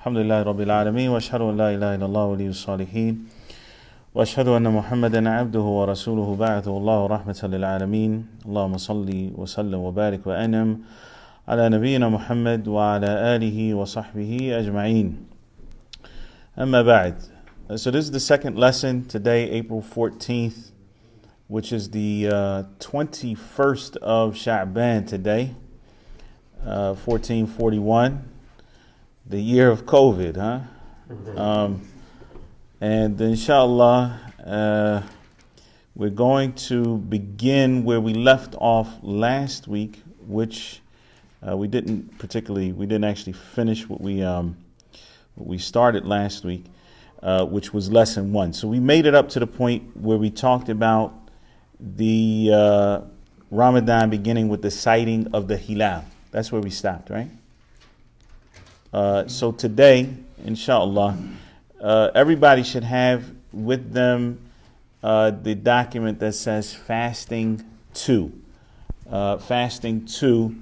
Alhamdulillah Rabbil Alameen, wa ashhadu an la ilaha illallah waliyus salihin, wa ashhadu anna Muhammadan abduhu wa rasuluhu ba'athahu Allahu rahmatan lil alameen. Allahumma salli wa sallim wa barik wa an'am ala nabiyyina Muhammad wa ala alihi wa sahbihi ajma'een. Amma ba'd. So this is the second lesson today, April 14th, which is the 21st of Sha'ban today, 1441. The year of COVID, and inshallah, we're going to begin where we left off last week, which we didn't actually finish what we started last week, which was lesson 1. So we made it up to the point where we talked about the Ramadan beginning with the sighting of the hilal. That's where we stopped, right? So today, inshallah, everybody should have with them the document that says Fasting 2. Fasting 2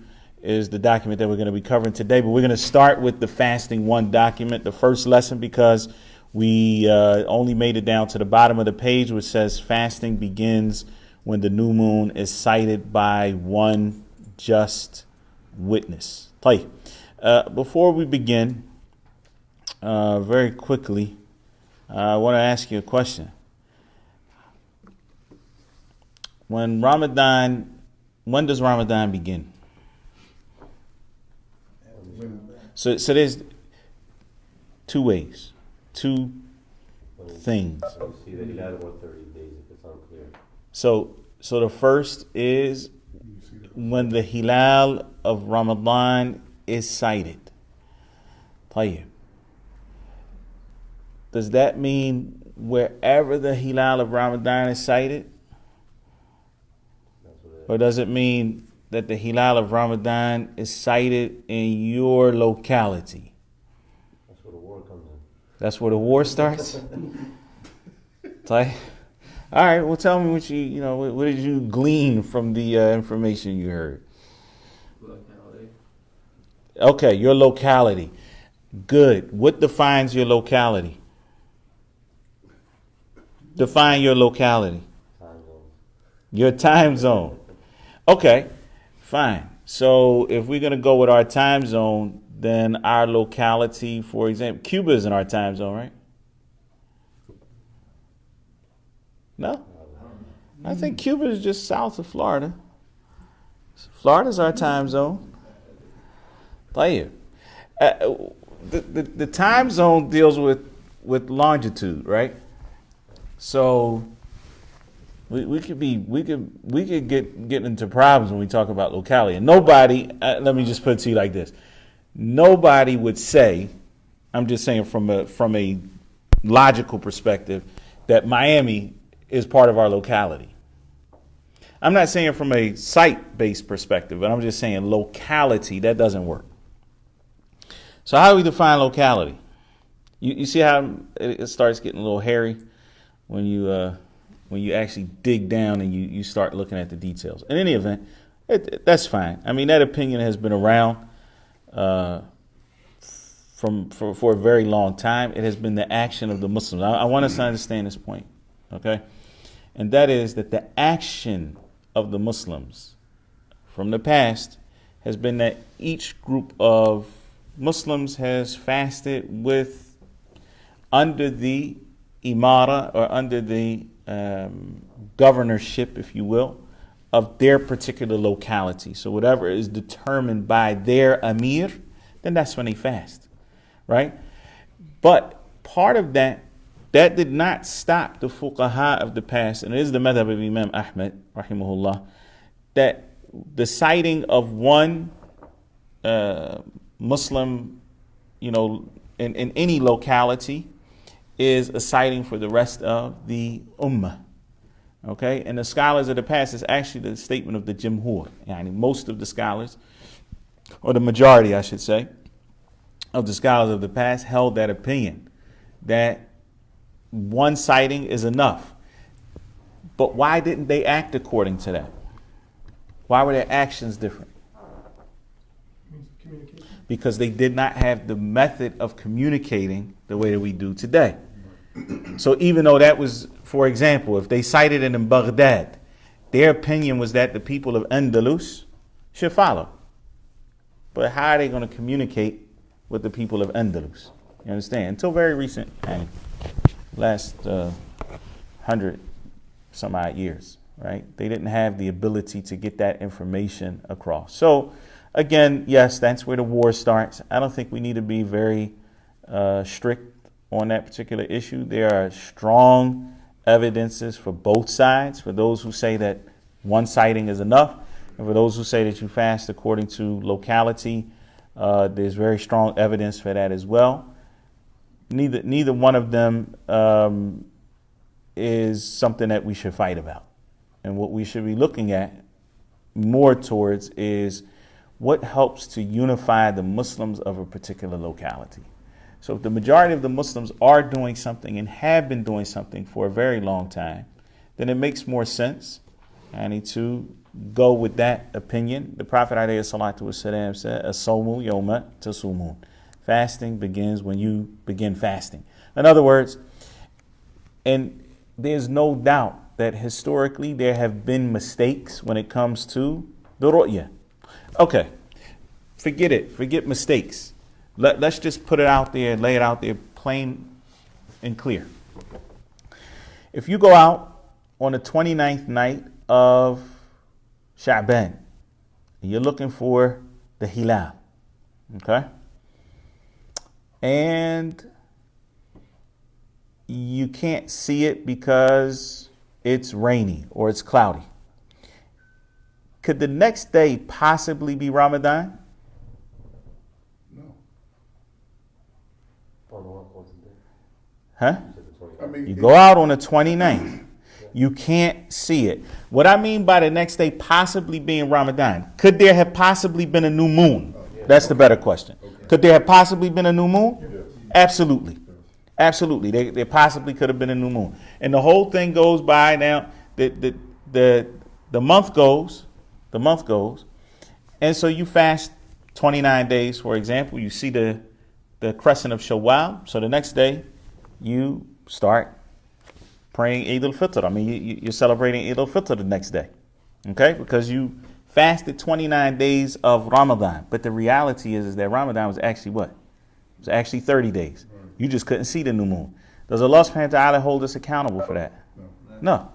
is the document that we're going to be covering today, but we're going to start with the Fasting 1 document, the first lesson, because we only made it down to the bottom of the page, which says fasting begins when the new moon is sighted by one just witness. Tahir. Before we begin, very quickly, I want to ask you a question. When does Ramadan begin? So there's two ways, two things. So the first is when the hilal of Ramadan is sighted. Tahir. Does that mean wherever the hilal of Ramadan is sighted? Or does it mean that the hilal of Ramadan is sighted in your locality? That's where the war comes in. That's where the war starts? Tahir. All right, well tell me what what did you glean from the information you heard? Okay, your locality. Good. What defines your locality? Define your locality. Time zone. Your time zone. Okay, fine. So if we're going to go with our time zone, then our locality, for example, Cuba is in our time zone, right? No? I think Cuba is just south of Florida. Florida's our time zone. Tahir. The time zone deals with longitude, right? So we could get into problems when we talk about locality. And nobody, let me just put it to you like this: nobody would say, I'm just saying from a logical perspective, that Miami is part of our locality. I'm not saying from a site-based perspective, but I'm just saying locality. That doesn't work. So how do we define locality? You see how it starts getting a little hairy when you actually dig down and you start looking at the details. In any event, that's fine. I mean, that opinion has been around for a very long time. It has been the action of the Muslims. I want us to understand this point, okay? And that is that the action of the Muslims from the past has been that each group of Muslims has fasted under the imara, or under the governorship, if you will, of their particular locality. So whatever is determined by their amir, then that's when they fast, right? But part of that did not stop the fuqaha of the past, and it is the madhab of Imam Ahmad, rahimahullah, that the sighting of one Muslim, in any locality is a sighting for the rest of the ummah. Okay? And the scholars of the past is actually the statement of the jumhur. Most of the scholars, or the majority, I should say, of the scholars of the past held that opinion, that one sighting is enough. But why didn't they act according to that? Why were their actions different? because they did not have the method of communicating the way that we do today. So even though that was, for example, if they cited it in Baghdad, their opinion was that the people of Andalus should follow. But how are they going to communicate with the people of Andalus? You understand? Until very recent, last 100 some odd years, right? They didn't have the ability to get that information across. So again, yes, that's where the war starts. I don't think we need to be very strict on that particular issue. There are strong evidences for both sides, for those who say that one sighting is enough, and for those who say that you fast according to locality. There's very strong evidence for that as well. Neither one of them is something that we should fight about. And what we should be looking at more towards is what helps to unify the Muslims of a particular locality. So if the majority of the Muslims are doing something and have been doing something for a very long time, then it makes more sense, to go with that opinion. The Prophet ﷺ said, "As-sawmu yawma tasumun." Fasting begins when you begin fasting. In other words, and there's no doubt that historically there have been mistakes when it comes to the ru'ya. Okay, forget it. Forget mistakes. Let's just put it out there, lay it out there plain and clear. If you go out on the 29th night of Sha'ban, and you're looking for the hilal, okay? And you can't see it because it's rainy or it's cloudy. Could the next day possibly be Ramadan? Huh? You go out on the 29th. You can't see it. What I mean by the next day possibly being Ramadan, could there have possibly been a new moon? That's the better question. Could there have possibly been a new moon? Absolutely. Absolutely. There possibly could have been a new moon. And the whole thing goes by now. The month goes. The month goes. And so you fast 29 days, for example. You see the crescent of Shawwal. So the next day, you start praying Eid al-Fitr. I mean, you're celebrating Eid al-Fitr the next day, okay? Because you fasted 29 days of Ramadan. But the reality is that Ramadan was actually what? It was actually 30 days. You just couldn't see the new moon. Does Allah subhanahu wa ta'ala hold us accountable for that? No.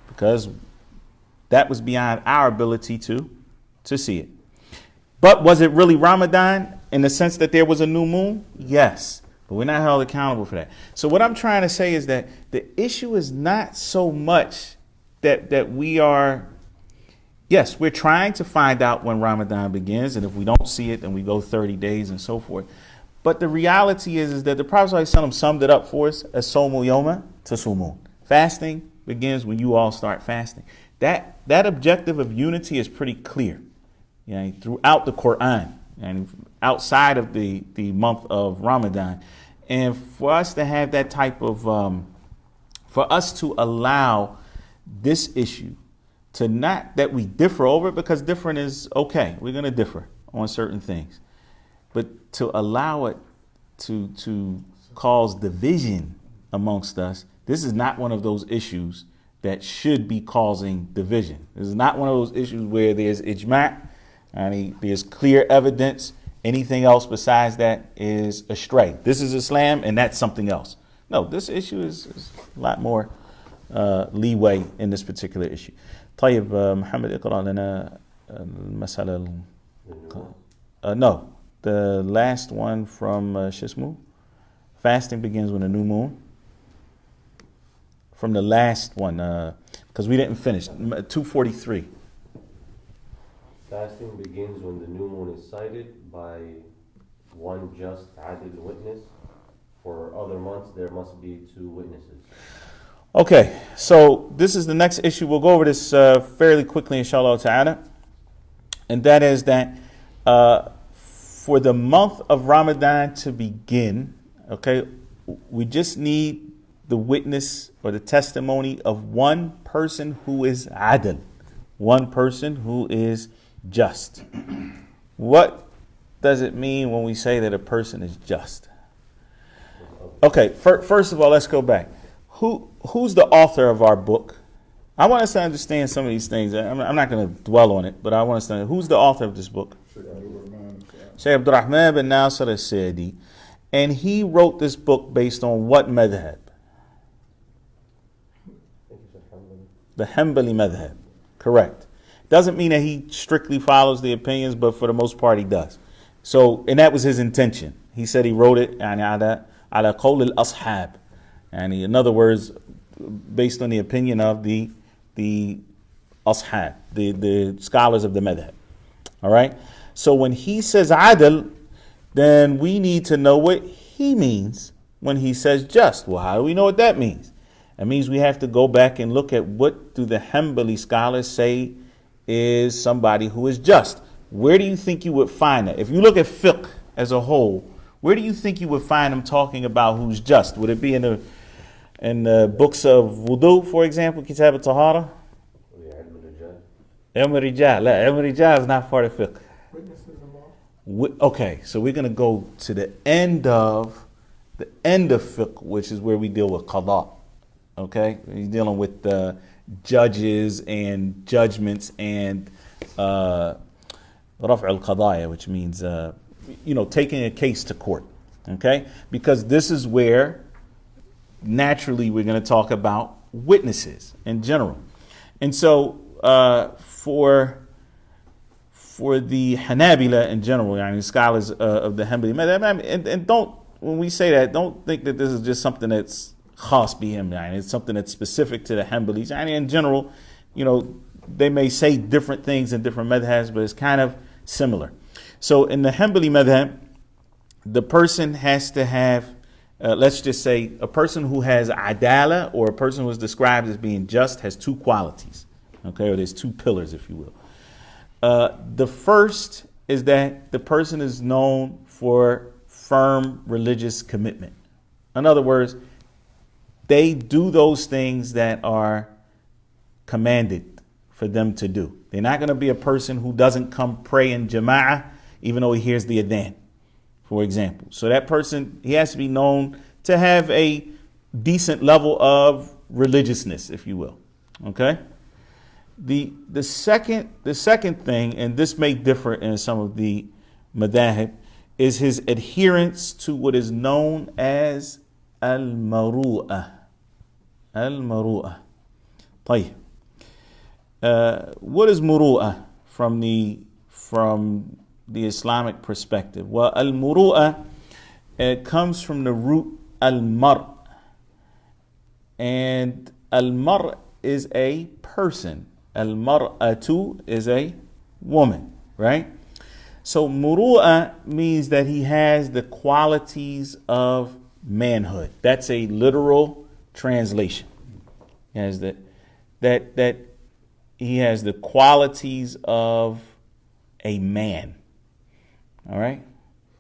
Because that was beyond our ability to see it. But was it really Ramadan in the sense that there was a new moon? Yes. But we're not held accountable for that. So what I'm trying to say is that the issue is not so much that we are, yes, we're trying to find out when Ramadan begins, and if we don't see it, then we go 30 days and so forth. But the reality is that the Prophet ﷺ summed it up for us as sawmu yawma tasumun. Fasting begins when you all start fasting. That objective of unity is pretty clear, throughout the Quran and outside of the month of Ramadan. And for us to have that type of, for us to allow this issue to not that we differ over it, because different is okay. We're going to differ on certain things. But to allow it to cause division amongst us, this is not one of those issues that should be causing division. This is not one of those issues where there's icna, there's clear evidence. Anything else besides that is astray. This is Islam and that's something else. No, this issue is a lot more leeway in this particular issue. طيب محمد اقرأ لنا المسألة no, the last one from Shismu. Fasting begins when a new moon. From the last one, because we didn't finish. 243. Fasting begins when the new moon is sighted by one just adil witness. For other months, there must be 2 witnesses. Okay, so this is the next issue. We'll go over this fairly quickly, inshallah ta'ala. And that is that for the month of Ramadan to begin, okay, we just need the witness or the testimony of one person who is adil, one person who is just. What does it mean when we say that a person is just? Okay, first of all, let's go back. Who's the author of our book? I want us to understand some of these things. I'm not going to dwell on it, but I want us to know who's the author of this book. Shaykh Abdurrahman bin Nasir al-Sa'di. And he wrote this book based on what madhab? The Hanbali madhab. Correct. Doesn't mean that he strictly follows the opinions, but for the most part he does. So, and that was his intention. He said he wrote it ala qawl al-ashab. And in other words, based on the opinion of the ashab, the scholars of the madhab. All right? So when he says adl, then we need to know what he means when he says just. Well, how do we know what that means? That means we have to go back and look at what do the Hanbali scholars say is somebody who is just. Where do you think you would find that? If you look at fiqh as a whole, where do you think you would find them talking about who's just? Would it be in the books of wudu, for example, Kitab al-Tahara? Ilm al-Rijal. Ilm al-Rijal is not part of fiqh. Okay, so we're going to go to the end of fiqh, which is where we deal with qada. Okay, we're dealing with judges and judgments and raf' al-qadaya, which means taking a case to court. Okay, because this is where naturally we're going to talk about witnesses in general, and so for the Hanabila in general, scholars of the Hanbali madhab, and don't, when we say that, don't think that this is just something that's khas bihim, it's something that's specific to the Hanbalis. In general, they may say different things in different madhabs, but it's kind of similar. So in the Hanbali madhab, the person has to have, let's just say, a person who has adala, or a person who is described as being just, has two qualities, okay, or there's two pillars, if you will. The first is that the person is known for firm religious commitment. In other words, they do those things that are commanded for them to do. They're not going to be a person who doesn't come pray in jama'ah even though he hears the adhan, for example. So that person, he has to be known to have a decent level of religiousness, if you will. Okay? The second thing, and this may differ in some of the madahib, is his adherence to what is known as al-maru'ah. Al-maru'ah. طيب. What is muru'ah from the Islamic perspective? Well, al-muru'ah, it comes from the root al-mar'. And al-mar' is a person. Al-mar'atu is a woman, right? So muru'ah means that he has the qualities of manhood. That's a literal translation. He has that he has the qualities of a man. All right?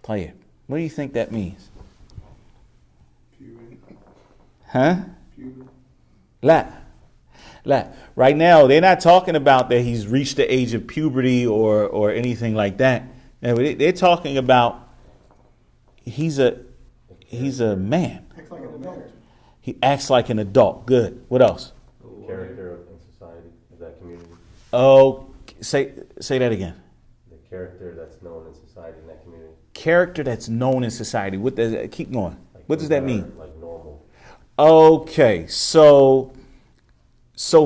Tahir, what do you think that means? Huh? La. Right now, they're not talking about that he's reached the age of puberty or anything like that. They're talking about he's a man. He acts like an adult. Good. What else? Character in society of that community. Oh, say that again. The character that's known in society in that community. Character that's known in society. What does that? Keep going. What does that mean? Like normal. Okay, so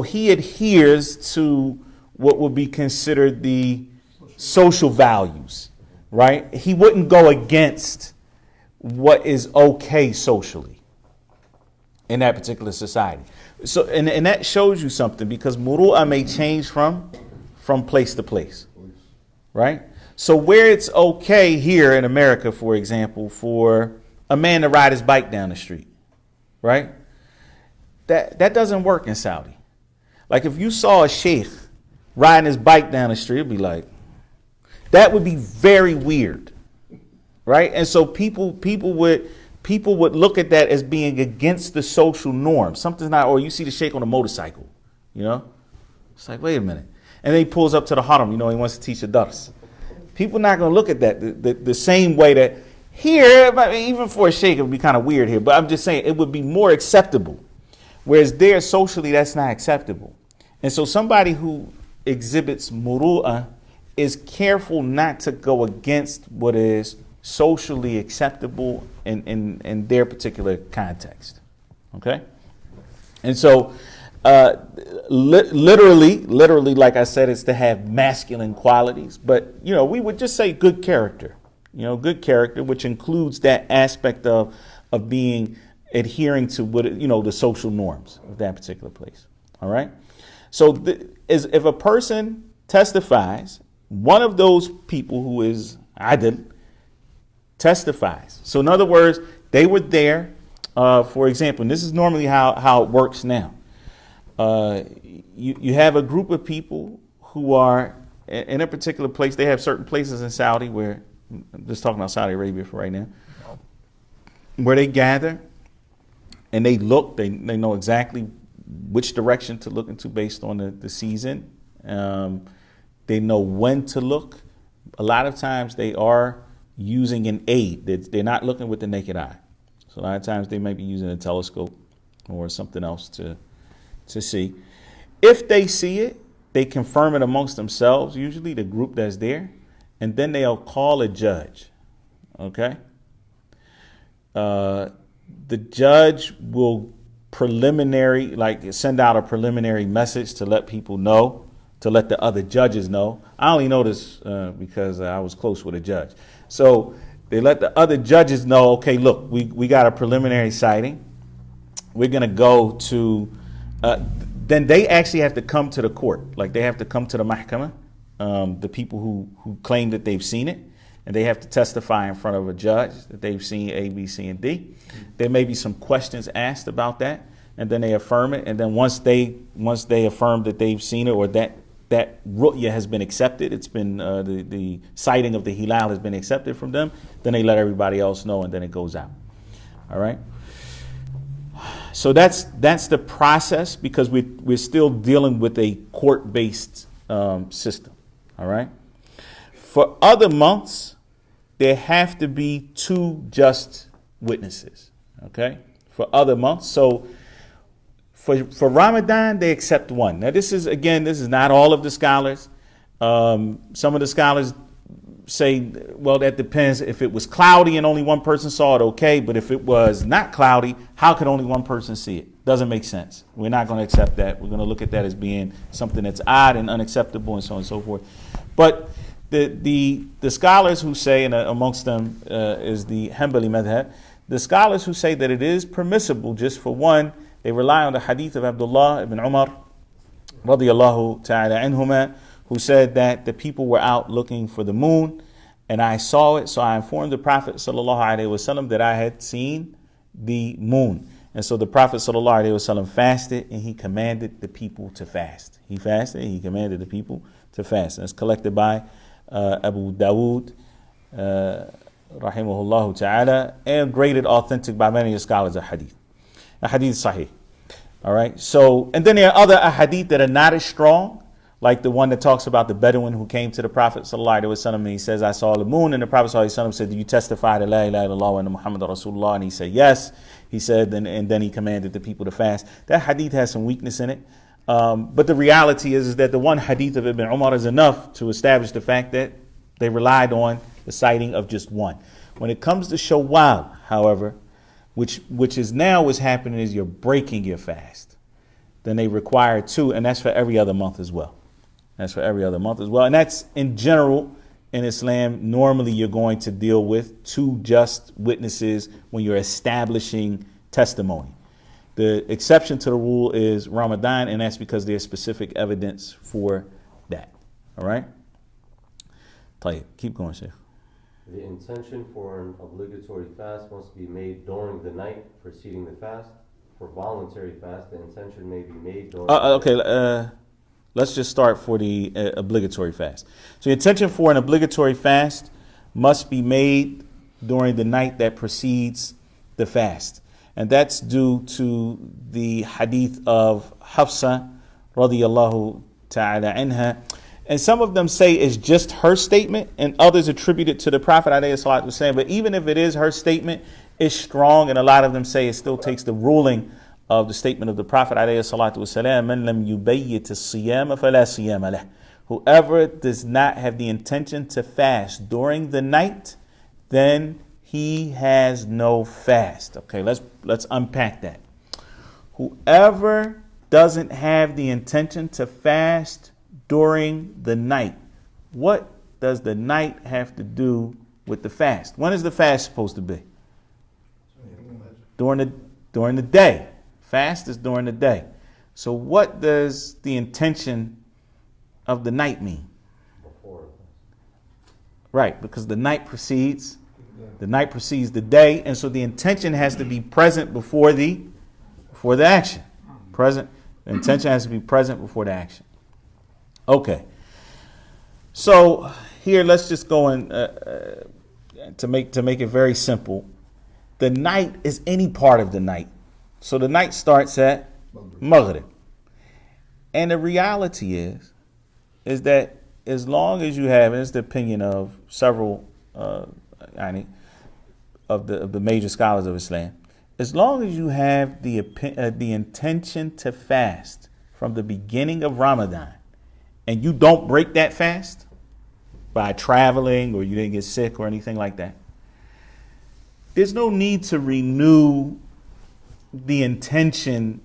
he adheres to what would be considered the social values, right? He wouldn't go against what is okay socially in that particular society. So, and that shows you something, because muru'ah may change from place to place, right? So where it's okay here in America, for example, for a man to ride his bike down the street, right? That doesn't work in Saudi. Like if you saw a shaykh riding his bike down the street, it'd be like, that would be very weird, right? And so people would look at that as being against the social norm. Something's not, or you see the shaykh on a motorcycle, It's like, wait a minute. And then he pulls up to the haram, he wants to teach a dars. People not going to look at that the same way that here, even for a sheikh, it would be kind of weird here. But I'm just saying it would be more acceptable. Whereas there, socially, that's not acceptable. And so somebody who exhibits muru'ah is careful not to go against what is socially acceptable in their particular context. Okay? And so literally, like I said, it's to have masculine qualities. But, we would just say good character. Good character, which includes that aspect of being adhering to what, the social norms of that particular place. All right? So if a person testifies, one of those people who is adil testifies. So in other words, they were there, for example, and this is normally how it works now. You have a group of people who are in a particular place. They have certain places in Saudi where, I'm just talking about Saudi Arabia for right now, where they gather and they look, they know exactly which direction to look into based on the season. They know when to look. A lot of times they are using an aid. They're not looking with the naked eye. So a lot of times they might be using a telescope or something else to see. If they see it, they confirm it amongst themselves, usually the group that's there, and then they'll call a judge. Okay? The judge will send out a preliminary message to let people know, to let the other judges know. I only know this because I was close with a judge. So they let the other judges know, okay, look, we got a preliminary sighting. We're going to go to, then they actually have to come to the court. Like they have to come to the mahkamah, the people who claim that they've seen it. And they have to testify in front of a judge that they've seen A, B, C, and D. There may be some questions asked about that, and then they affirm it. And then once they affirm that they've seen it, or that ru'ya has been accepted, it's been the sighting of the hilal has been accepted from them, then they let everybody else know, and then it goes out. All right. So that's the process, because we're still dealing with a court-based system. All right. For other months, there have to be 2 just witnesses. Okay. For other months, so for Ramadan, they accept 1. Now, this is not all of the scholars. Some of the scholars say, well, that depends. If it was cloudy and only one person saw it, okay. But if it was not cloudy, how could only one person see it? Doesn't make sense. We're not going to accept that. We're going to look at that as being something that's odd and unacceptable, and so on and so forth. But the scholars who say, and amongst them is the Hanbali madhab, the scholars who say that it is permissible just for one, they rely on the hadith of Abdullah ibn Umar radiyallahu ta'ala anhuma, who said that the people were out looking for the moon, and I saw it, so I informed the Prophet sallallahu alaihi wasallam that I had seen the moon. And so the Prophet sallallahu alaihi wasallam fasted, and he commanded the people to fast. He fasted, and he commanded the people to fast. And it's collected by Abu Dawood, rahimahullah ta'ala, and graded authentic by many scholars of hadith. A hadith sahih. All right. So, and then there are other hadith that are not as strong, like the one that talks about the Bedouin who came to the Prophet sallallahu alaihi wasallam, and he says, I saw the moon, and the Prophet sallallahu alaihi wasallam said, do you testify to la ilaha illallah wa anna Muhammad Rasulullah? And he said, yes. He said, and then he commanded the people to fast. That hadith has some weakness in it. But the reality is that the one hadith of Ibn Umar is enough to establish the fact that they relied on the sighting of just one. When it comes to Shawwal, however, which is now what's happening is you're breaking your fast. Then they require 2, and that's for every other month as well. That's for every other month as well. And that's in general in Islam. Normally you're going to deal with 2 just witnesses when you're establishing testimony. The exception to the rule is Ramadan, and that's because there's specific evidence for that. All right? Tahir, keep going, Shaykh. The intention for an obligatory fast must be made during the night preceding the fast. For voluntary fast, the intention may be made during let's just start for the obligatory fast. So the intention for an obligatory fast must be made during the night that precedes the fast. And that's due to the hadith of Hafsa radiyallahu ta'ala anha. And some of them say it's just her statement, and others attribute it to the Prophet ﷺ. But even if it is her statement, it's strong, and a lot of them say it still takes the ruling of the statement of the Prophet ﷺ. Man lam yubayyit as-siyama fala siyama lah. Whoever does not have the intention to fast during the night, then he has no fast. Okay, let's unpack that. Whoever doesn't have the intention to fast during the night, what does the night have to do with the fast? When is the fast supposed to be? During the day. Fast is during the day. So what does the intention of the night mean? Before. Right, because the night precedes the day, and so the intention has to be present before the action. The intention has to be present before the action. Okay. So here, let's just go in to make it very simple. The night is any part of the night. So the night starts at Maghrib. And the reality is that as long as you have, and it's the opinion of several of the major scholars of Islam, as long as you have the intention to fast from the beginning of Ramadan, and you don't break that fast by traveling or you didn't get sick or anything like that, there's no need to renew the intention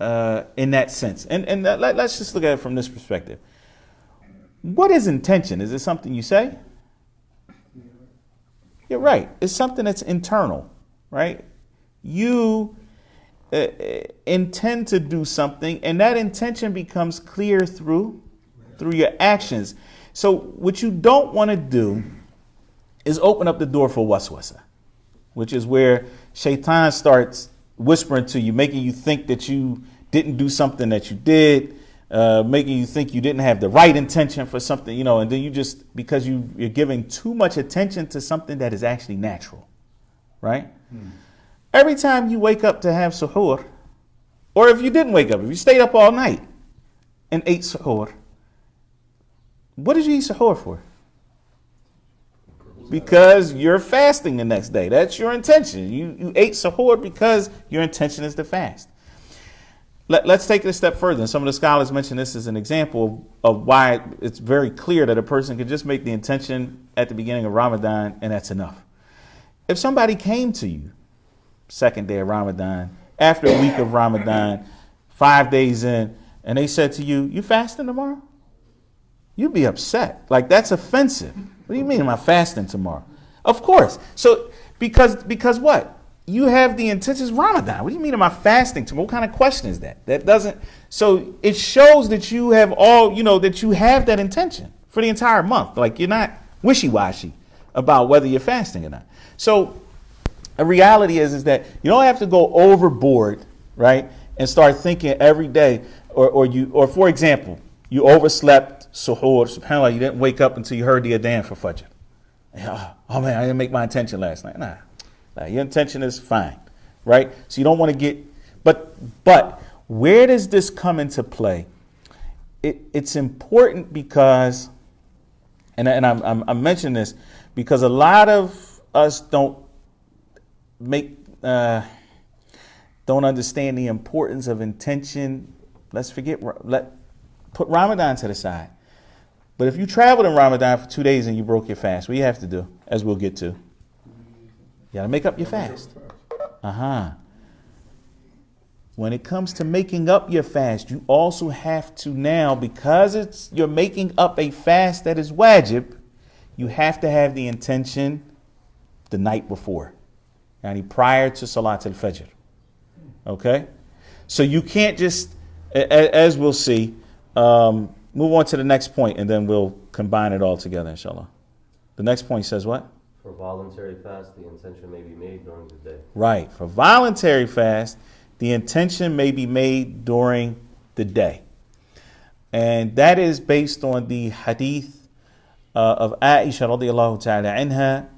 in that sense. And let's just look at it from this perspective. What is intention? Is it something you say? You're right. It's something that's internal, right? You intend to do something, and that intention becomes clear through your actions. So what you don't want to do is open up the door for waswasa, which is where shaitan starts whispering to you, making you think that you didn't do something that you did, making you think you didn't have the right intention for something, and then you just, because you're giving too much attention to something that is actually natural, right? Every time you wake up to have suhoor, or if you didn't wake up, if you stayed up all night and ate suhoor, what did you eat suhoor for? Because you're fasting the next day. That's your intention. You ate suhoor because your intention is to fast. Let's take it a step further. And some of the scholars mention this as an example of why it's very clear that a person could just make the intention at the beginning of Ramadan and that's enough. If somebody came to you, second day of Ramadan, after a week of Ramadan, 5 days in, and they said to you, "You fasting tomorrow?" You'd be upset. Like, that's offensive. What do you mean, am I fasting tomorrow? Of course. So, because what? You have the intention, it's Ramadan. What do you mean, am I fasting tomorrow? What kind of question is that? That doesn't, so it shows that you have that you have that intention for the entire month. Like, you're not wishy-washy about whether you're fasting or not. So, a reality is that you don't have to go overboard, right? And start thinking every day, or for example, you overslept suhoor, subhanAllah, you didn't wake up until you heard the adhan for fajr. Oh man, I didn't make my intention last night. Nah, your intention is fine, right? So you don't want to get, but where does this come into play? It's important because, and I'm mentioning this because a lot of us don't understand the importance of intention. Put Ramadan to the side. But if you traveled in Ramadan for 2 days and you broke your fast, what you have to do, as we'll get to, you got to make up your fast. When it comes to making up your fast, you also have to now, because you're making up a fast that is wajib, you have to have the intention the night before, prior to Salat al-Fajr. Okay? So you can't just, as we'll see, move on to the next point and then we'll combine it all together, inshallah. The next point says what? For voluntary fast, the intention may be made during the day. Right. For voluntary fast, the intention may be made during the day. And that is based on the hadith of Aisha radiallahu ta'ala anha,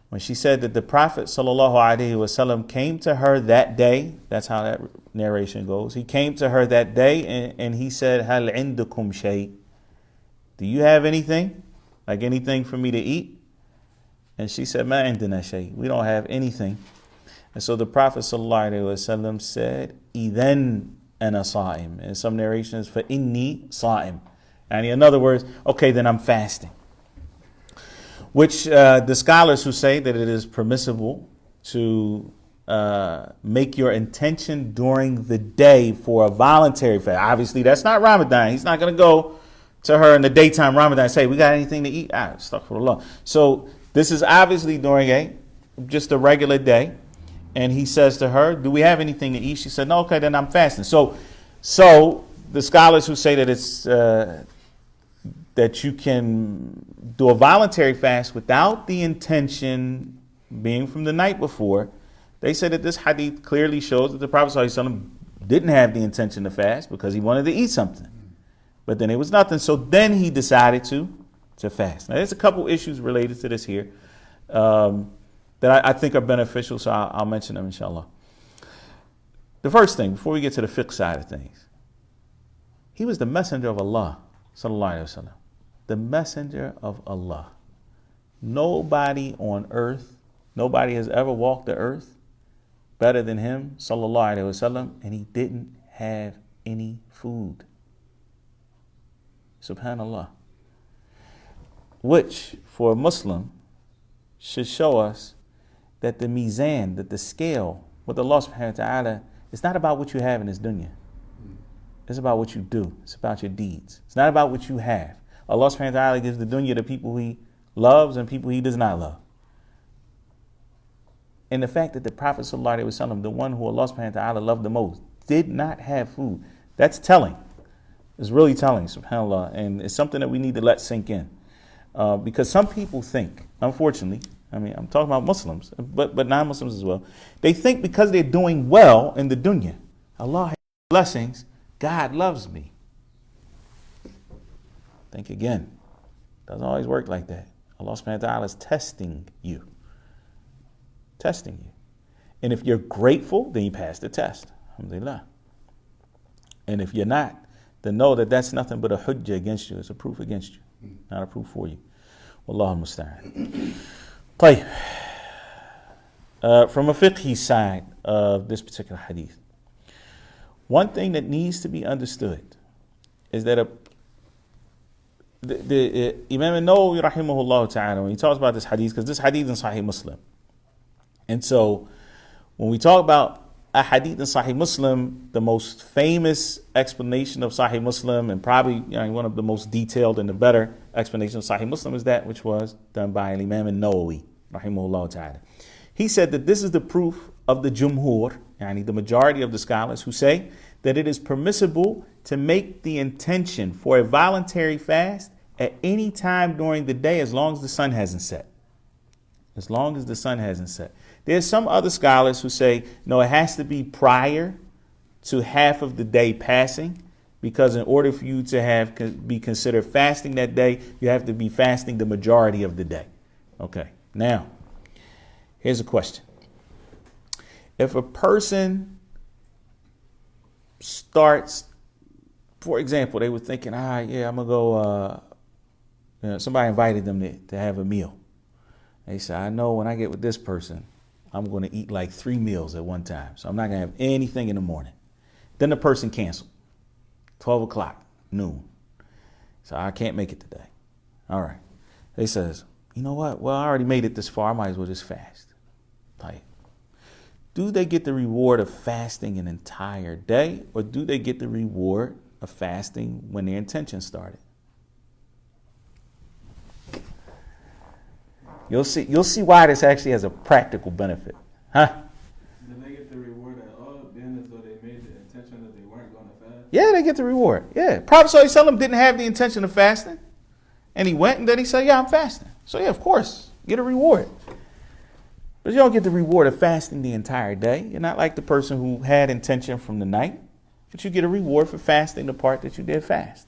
when she said that the Prophet sallallahu alaihi wasallam came to her that day. That's how that narration goes. He came to her that day and he said, "Hal indakum shay?" do you have anything? Like anything for me to eat? And she said, Ma indana shay. We don't have anything. And so the Prophet ﷺ said, Idhan ana sa'im. In some narrations, fa inni sa'im. And in other words, okay, then I'm fasting. Which the scholars who say that it is permissible to make your intention during the day for a voluntary fast. Obviously, that's not Ramadan. He's not going to go to her in the daytime Ramadan and say, we got anything to eat? Astaghfirullah. So this is obviously during just a regular day. And he says to her, do we have anything to eat? She said, no, okay, then I'm fasting. So the scholars who say that it's that you can do a voluntary fast without the intention being from the night before, they say that this hadith clearly shows that the Prophet ﷺ didn't have the intention to fast because he wanted to eat something. But then it was nothing. So then he decided to fast. Now, there's a couple issues related to this here that I think are beneficial, so I'll mention them, inshallah. The first thing, before we get to the fiqh side of things, he was the messenger of Allah, sallallahu alaihi wasallam. The messenger of Allah. Nobody on earth, nobody has ever walked the earth better than him, sallallahu alaihi wasallam, and he didn't have any food. Subhanallah. Which, for a Muslim, should show us that the mizan, that the scale with Allah subhanahu wa ta'ala, it's not about what you have in this dunya. It's about what you do. It's about your deeds. It's not about what you have. Allah subhanahu wa ta'ala gives the dunya to people he loves and people he does not love. And the fact that the Prophet sallallahu alaihi wasallam, the one who Allah subhanahu wa ta'ala loved the most, did not have food, that's telling. It's really telling, subhanAllah. And it's something that we need to let sink in. Because some people think, unfortunately, I mean, I'm talking about Muslims, but non-Muslims as well. They think because they're doing well in the dunya, Allah has blessings, God loves me. Think again. Doesn't always work like that. Allah subhanahu wa ta'ala is testing you. Testing you. And if you're grateful, then you pass the test. Alhamdulillah. And if you're not, then know that that's nothing but a hujjah against you. It's a proof against you, not a proof for you. Wallahu musta'an. From a fiqhi side of this particular hadith, one thing that needs to be understood is that the Imam an-Nawawi rahimahullah ta'ala, when he talks about this hadith, because this hadith in Sahih Muslim, and so when we talk about a hadith in Sahih Muslim, the most famous explanation of Sahih Muslim, and probably one of the most detailed and the better explanation of Sahih Muslim, is that which was done by Imam an-Nawawi rahimahullah ta'ala. He said that this is the proof of the jumhur, the majority of the scholars, who say that it is permissible to make the intention for a voluntary fast at any time during the day as long as the sun hasn't set. As long as the sun hasn't set. There's some other scholars who say, no, it has to be prior to half of the day passing, because in order for you to be considered fasting that day, you have to be fasting the majority of the day. Okay, now, here's a question. If a person starts, for example, they were thinking, I'm going to go, somebody invited them to have a meal. They said, I know when I get with this person, I'm going to eat like 3 meals at one time. So I'm not going to have anything in the morning. Then the person canceled. 12 o'clock, noon. So I can't make it today. All right. They says, you know what? Well, I already made it this far. I might as well just fast. Like, do they get the reward of fasting an entire day, or do they get the reward of fasting when their intention started? You'll see why this actually has a practical benefit. Huh? Did they get the reward at all, then, as though they made the intention that they weren't going to fast? Yeah, they get the reward. Yeah. Prophet ﷺ didn't have the intention of fasting. And he went and then he said, I'm fasting. So yeah, of course, get a reward. But you don't get the reward of fasting the entire day. You're not like the person who had intention from the night. But you get a reward for fasting the part that you did fast.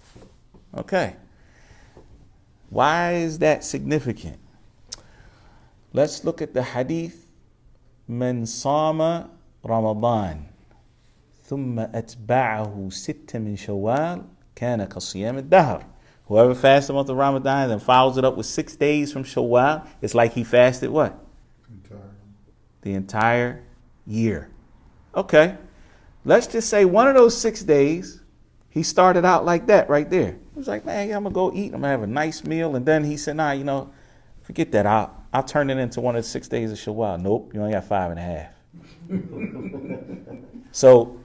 Okay. Why is that significant? Let's look at the hadith. من صام رمضان ثم أتبعه ستة من شوال كان كصيام الدهر. Whoever fasts the month of Ramadan and follows it up with 6 days from Shawwal, it's like he fasted what? The entire year. Okay. Let's just say one of those 6 days, he started out like that right there. He was like, man, I'm going to go eat. I'm going to have a nice meal. And then he said, nah, forget that. I'll turn it into one of the 6 days of Shawwal. Nope, you only got 5.5. So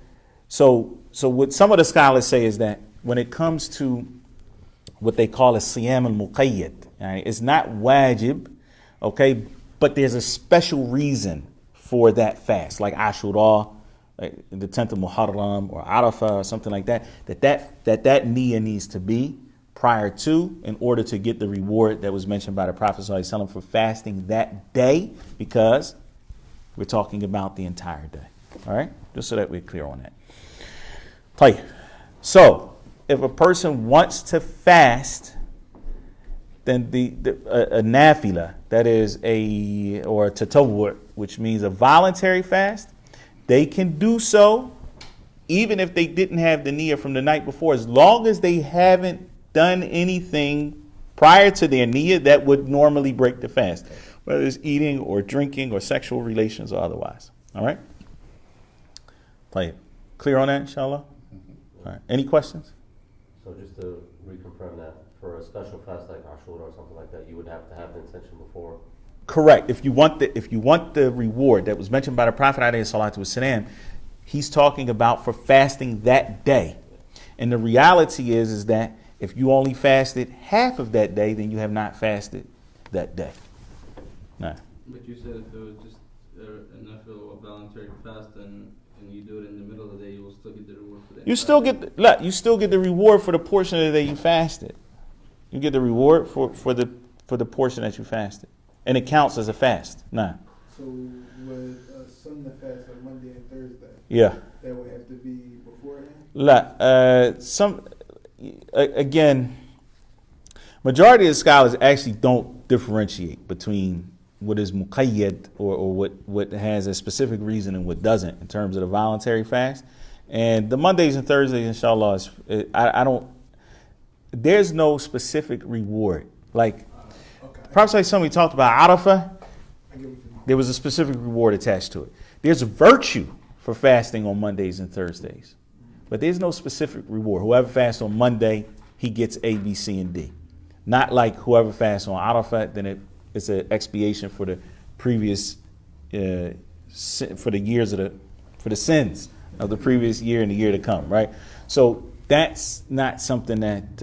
what some of the scholars say is that when it comes to what they call a siyam al-muqayyad, right, it's not wajib, okay, but there's a special reason for that fast, like Ashura, like the 10th of Muharram or Arafah or something like that, that niyyah needs to be prior to in order to get the reward that was mentioned by the Prophet ﷺ for fasting that day, because we're talking about the entire day. All right? Just so that we're clear on that. Tahir. So, if a person wants to fast, then a nafila, that is or a tatawwu', which means a voluntary fast, they can do so even if they didn't have the niyyah from the night before, as long as they haven't done anything prior to their niyyah that would normally break the fast, whether it's eating or drinking or sexual relations or otherwise. All right? Clear on that, inshallah? All right. Any questions? So just to reconfirm that, for a special fast like Ashura or something like that, you would have to have the intention before? Correct. If you want the reward that was mentioned by the Prophet ﷺ, he's talking about for fasting that day. And the reality is that if you only fasted half of that day, then you have not fasted that day. No. But you said if it was just a nafil or voluntary fast and you do it in the middle of the day, you will still get the reward for that. You still get the reward for the portion of the day you fasted. You get the reward for the portion that you fasted, and it counts as a fast. Nah. So with a sunnah fast on Monday and Thursday, Yeah. that would have to be beforehand. Again, majority of the scholars actually don't differentiate between what is muqayyad or what has a specific reason and what doesn't in terms of the voluntary fast. And the Mondays and Thursdays, inshallah, there's no specific reward. Like, Prophet somebody talked about Arafah, there was a specific reward attached to it. There's a virtue for fasting on Mondays and Thursdays, but there's no specific reward. Whoever fasts on Monday, he gets A, B, C, and D. Not like whoever fasts on Arafah, then it's an expiation for the previous, for the sins of the previous year and the year to come, right? So that's not something that,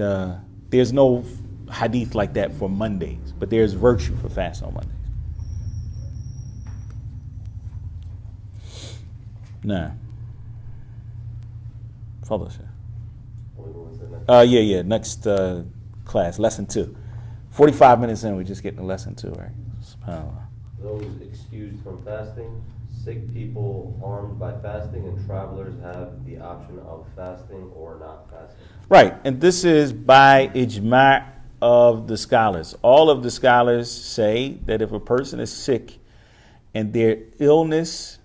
there's no hadith like that for Mondays, but there's virtue for fast on Mondays. Nah. Follow, sir. Next class, lesson 2. 45 minutes in, we're just getting to lesson 2, right? SubhanAllah. Those excused from fasting, sick people harmed by fasting, and travelers have the option of fasting or not fasting. Right, and this is by ijma' of the scholars. All of the scholars say that if a person is sick and their illness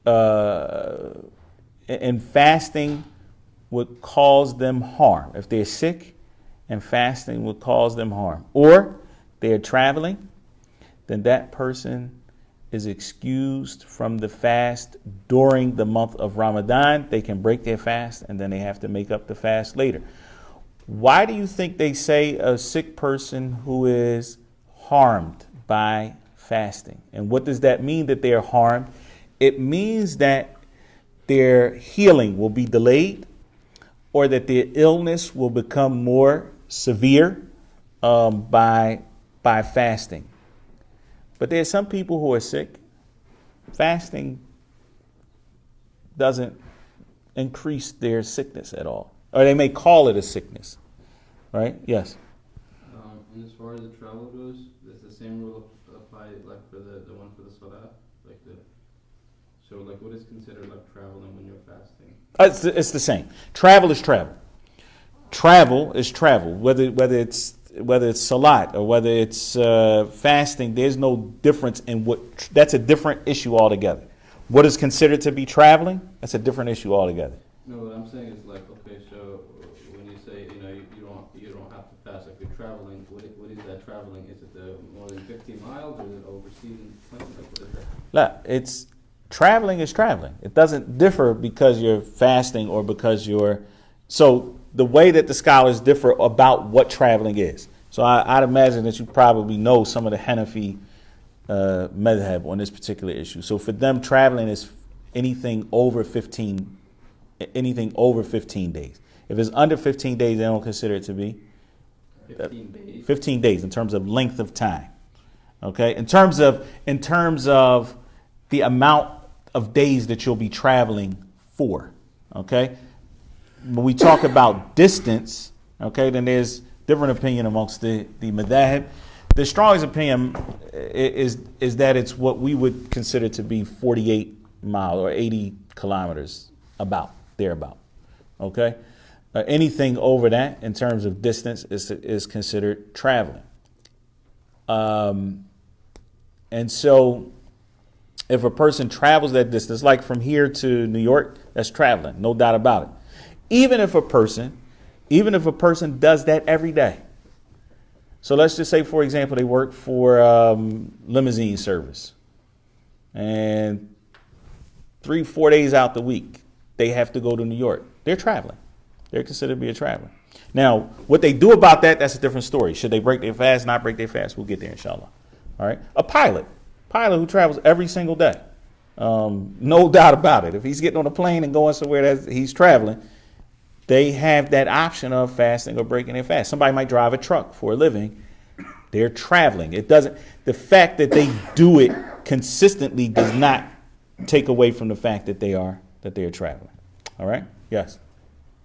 and fasting would cause them harm, if they're sick and fasting would cause them harm, or they're traveling, then that person is excused from the fast during the month of Ramadan. They can break their fast and then they have to make up the fast later. Why do you think they say a sick person who is harmed by fasting? And what does that mean that they're harmed? It means that their healing will be delayed or that their illness will become more severe by fasting. But there are some people who are sick. Fasting doesn't increase their sickness at all. Or they may call it a sickness. Right? Yes. And as far as the travel goes, does the same rule apply like for the one for the salah? So what is considered like traveling when you're fasting? It's the same. Travel is travel. Travel is travel. Whether it's salat or whether it's fasting, there's no difference in what. That's a different issue altogether. What is considered to be traveling? That's a different issue altogether. No, what I'm saying is okay. So when you say you Look, it's traveling is traveling. It doesn't differ because you're fasting or because you're. So the way that the scholars differ about what traveling is. So I'd imagine that you probably know some of the Hanafi madhab on this particular issue. So for them, traveling is anything over 15 days. If it's under 15 days, they don't consider it to be 15 days. 15 days in terms of length of time. Okay, in terms of the amount of days that you'll be traveling for. Okay, when we talk about distance, okay, then there's different opinion amongst the madhab. The strongest opinion is that it's what we would consider to be 48 miles or 80 kilometers, thereabout. Okay, anything over that in terms of distance is considered traveling. And so if a person travels that distance, like from here to New York, that's traveling, no doubt about it. Even if a person does that every day. So let's just say, for example, they work for limousine service, and 3-4 days out the week, they have to go to New York. They're traveling. They're considered to be a traveler. Now, what they do about that's a different story. Should they break their fast, not break their fast? We'll get there, inshallah. All right. A pilot who travels every single day. No doubt about it. If he's getting on a plane and going somewhere that he's traveling, they have that option of fasting or breaking their fast. Somebody might drive a truck for a living. They're traveling. The fact that they do it consistently does not take away from the fact that they are traveling. All right? Yes.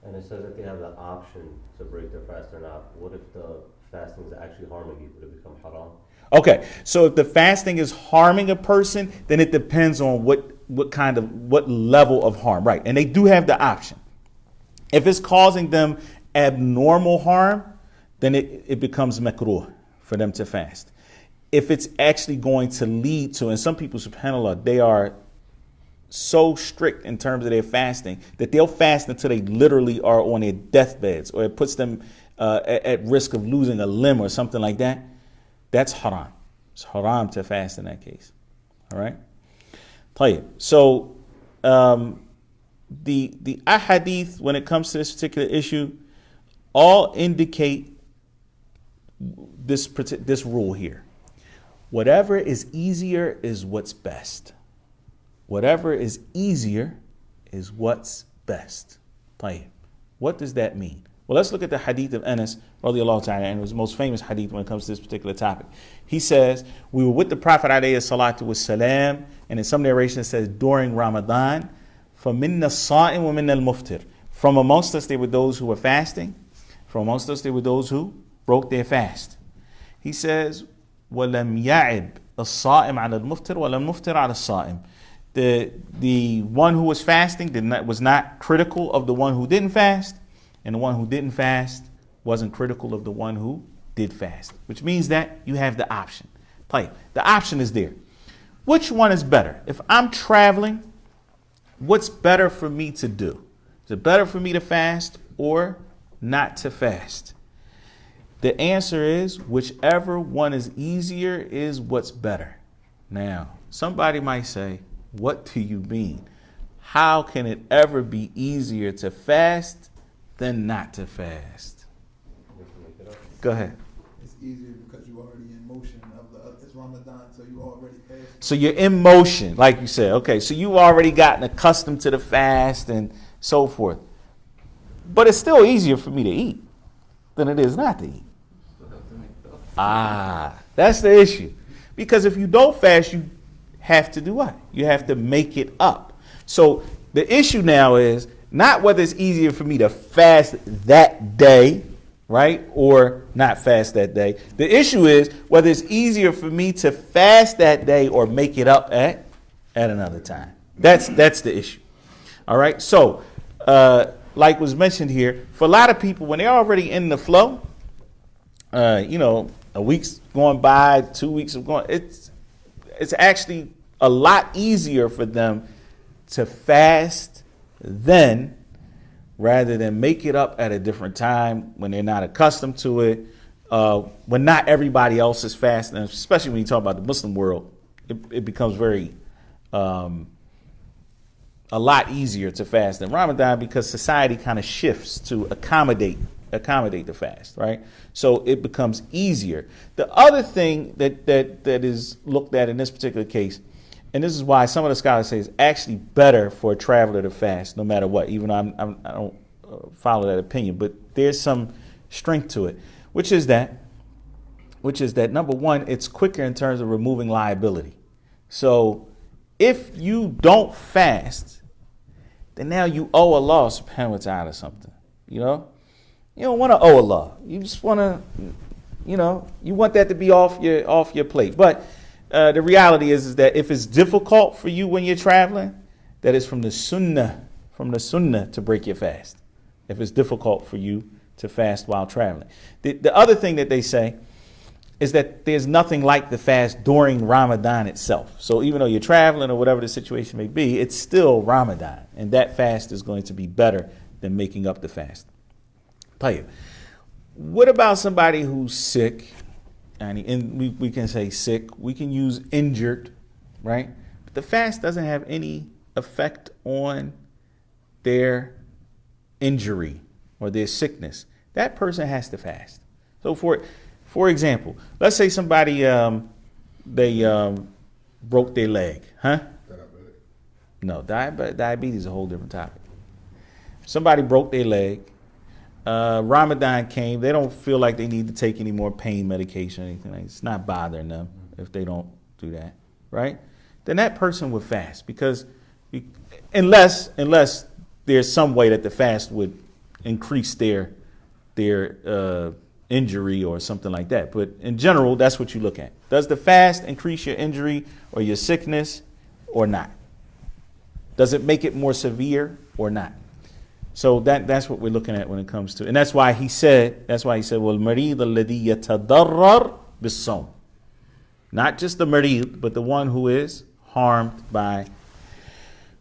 And it says that they have the option to break their fast or not. What if the fasting is actually harming you? Would it become haram? Okay, so if the fasting is harming a person, then it depends on what level of harm, right? And they do have the option. If it's causing them abnormal harm, then it becomes makruh for them to fast. If it's actually going to lead to, and some people, subhanAllah, they are so strict in terms of their fasting that they'll fast until they literally are on their deathbeds, or it puts them at risk of losing a limb or something like that. That's haram. It's haram to fast in that case. All right. Tahir. So the ahadith, when it comes to this particular issue, all indicate this rule here. Whatever is easier is what's best. Whatever is easier is what's best. Tahir. What does that mean? Well, let's look at the hadith of Anas, radiallahu ta'ala, and it was the most famous hadith when it comes to this particular topic. He says, we were with the Prophet ﷺ, and in some narration it says, during Ramadan, فَمِنَّ الصَّائِمُ وَمِنَّ الْمُفْتِرِ. From amongst us there were those who were fasting. From amongst us there were those who broke their fast. He says, وَلَمْ يَعِبْ الصَّائِمْ عَلَى الْمُفْتِرِ وَلَا الْمُفْتِرِ عَلى الصَّائِمِ. The one who was fasting was not critical of the one who didn't fast, and the one who didn't fast wasn't critical of the one who did fast, which means that you have the option. The option is there. Which one is better? If I'm traveling, what's better for me to do? Is it better for me to fast or not to fast? The answer is whichever one is easier is what's better. Now, somebody might say, what do you mean? How can it ever be easier to fast than not to fast? Go ahead. It's easier because you're already in motion it's Ramadan, so you already fasted. So you're in motion, like you said. Okay, so you've already gotten accustomed to the fast and so forth. But it's still easier for me to eat than it is not to eat. That's the issue. Because if you don't fast, you have to do what? You have to make it up. So the issue now is not whether it's easier for me to fast that day, right, or not fast that day. The issue is whether it's easier for me to fast that day or make it up at another time. That's the issue. All right. So, like was mentioned here, for a lot of people, when they're already in the flow, a week's going by, 2 weeks of going, it's actually a lot easier for them to fast then rather than make it up at a different time when they're not accustomed to it, when not everybody else is fasting, especially when you talk about the Muslim world, it becomes very a lot easier to fast than Ramadan because society kind of shifts to accommodate the fast, right? So it becomes easier. The other thing that is looked at in this particular case, and this is why some of the scholars say it's actually better for a traveler to fast no matter what, even though I don't follow that opinion, but there's some strength to it, which is that number one, it's quicker in terms of removing liability. So if you don't fast, then now you owe Allah subhanahu wa ta'ala something, you know? You don't want to owe Allah. You just want to, you want that to be off your plate. But the reality is that if it's difficult for you when you're traveling, that is from the sunnah to break your fast. If it's difficult for you to fast while traveling. The other thing that they say is that there's nothing like the fast during Ramadan itself. So even though you're traveling or whatever the situation may be, it's still Ramadan. And that fast is going to be better than making up the fast. Tahir, what about somebody who's sick? And we can say sick. We can use injured, right? But the fast doesn't have any effect on their injury or their sickness. That person has to fast. So for example, let's say somebody they broke their leg, huh? No, diabetes is a whole different topic. Somebody broke their leg. Ramadan came. They don't feel like they need to take any more pain medication or anything like that. It's not bothering them if they don't do that, right? Then that person would fast because unless there's some way that the fast would increase their injury or something like that. But in general, that's what you look at. Does the fast increase your injury or your sickness or not? Does it make it more severe or not? So that's what we're looking at when it comes to, and that's why he said, well, marid alladhi yatadarrar bis-sawm. Not just the marid, but the one who is harmed by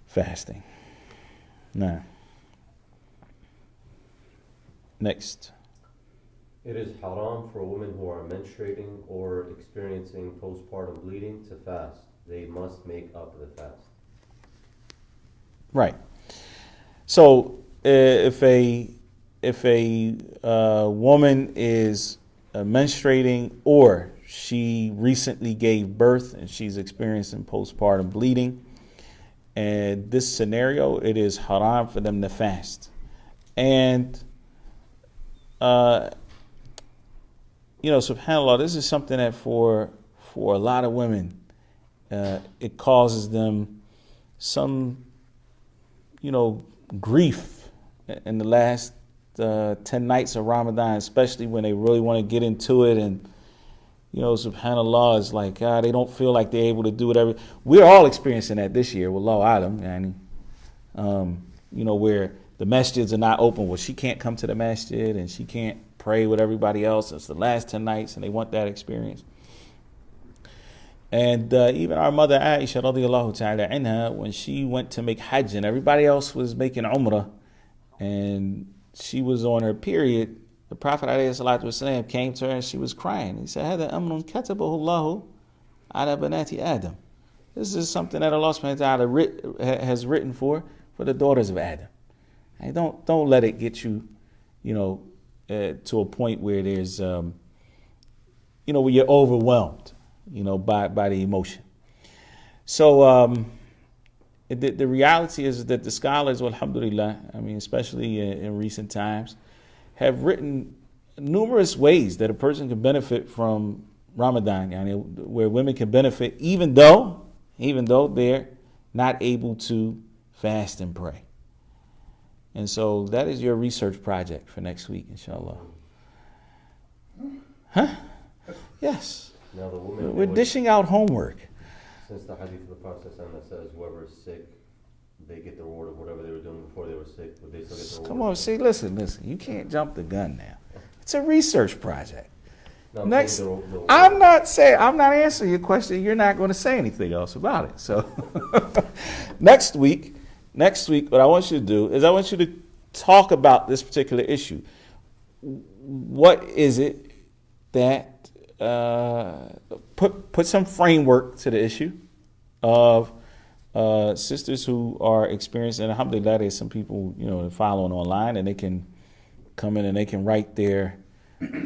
fasting. Now, next. It is haram for women who are menstruating or experiencing postpartum bleeding to fast. They must make up the fast. Right. So if a woman is menstruating or she recently gave birth and she's experiencing postpartum bleeding, and this scenario, it is haram for them to fast. And subhanAllah, this is something that for a lot of women, it causes them some, grief in the last 10 nights of Ramadan, especially when they really want to get into it. And, subhanAllah, it's like, they don't feel like they're able to do whatever. We're all experiencing that this year, wallahu alam, where the masjids are not open. Well, she can't come to the masjid and she can't pray with everybody else. It's the last 10 nights and they want that experience. And even our mother Aisha radiallahu ta'ala anha, when she went to make hajj and everybody else was making umrah and she was on her period, the Prophet alayhi salatu wasalam came to her and she was crying. He said, "Hada amrun katabahu Allahu ala banati Adam." This is something that Allah subhanahu wa ta'ala has written for the daughters of Adam. And don't let it get you, to a point where there's, where you're overwhelmed, by the emotion. So the reality is that the scholars, alhamdulillah, especially in recent times, have written numerous ways that a person can benefit from Ramadan, where women can benefit even though they're not able to fast and pray. And so that is your research project for next week, inshallah. Huh? Yes. Now the woman, we're dishing out homework. Since the hadith of the Prophet that says whoever is sick, they get the reward of whatever they were doing before they were sick, but they still get the reward. Come on, see, listen. You can't jump the gun now. It's a research project. No, next, I'm not answering your question. You're not going to say anything else about it. So next week, what I want you to do is I want you to talk about this particular issue. What is it that put some framework to the issue of sisters who are experiencing, alhamdulillah, there's some people, following online, and they can come in and they can write their